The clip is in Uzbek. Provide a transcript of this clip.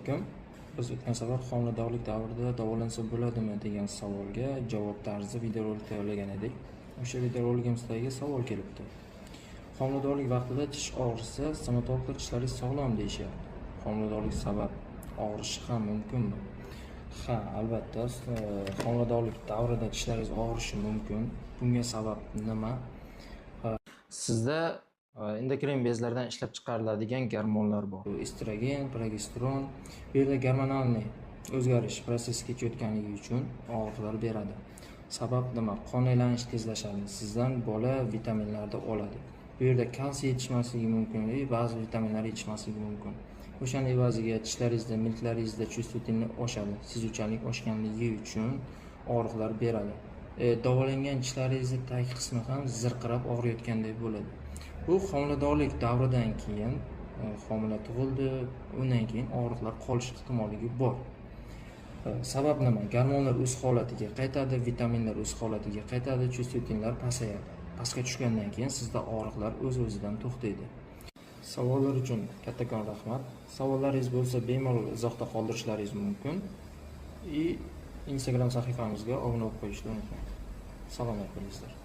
alaykum. Biz o'tgan safar homiladorlik davrida davolansa bo'ladimi degan savolga javob tarzida videorolik tayyorlagan edik. O'sha videoroligimizdagi savol kelibdi. Homiladorlik vaqtida tish og'risa, stomatologlar tishlaringiz sog'lom deyishyapti. Homiladorlik sabab og'rishi ham mumkinmi? Ha, albatta, homiladorlik davrida tishlaringiz og'rishi mumkin. Bunga sabab nima? Sizda endokrin bezlardan ishlab chiqariladigan gormonlar bor. Estrogen, progesteron. Bu yerda gormonalniy o'zgarish prosessi kechayotganligi uchun og'riqlar beradi. Sabab nima? Qon aylanishi tezlashadi. Sizdan bola vitaminlarni oladi. Bu yerda kalsiy yetishmasligi mumkin, ba'zi vitaminlar yetishmasligi mumkin. O'shaning evaziga tishlaringizda, milklaringizda chustvotenniy oshadi. Sezuvchanlik oshganligi uchun og'riqlar beradi. Davolangan tishlaringizni tag qismi ham zirqirab og'riyotgandek bo'ladi. Bu homiladorlik davridan keyin homila tug'ildi, undan keyin og'riqlar qolish ehtimolligi bor. Sabab nima? Gormonlar o'z holatiga qaytadi, vitaminlar o'z holatiga qaytadi, chustvotenlar pasayadi. Pastga tushgandan keyin sizda og'riqlar o'z-o'zidan to'xtaydi. Savollar uchun kattakon rahmat. Savollaringiz bo'lsa, bemalol izohda qoldirishlaringiz mumkin. Instagram sahifamizga obuna bo'lib qo'yishni unutmang. Salomat bo'linglar.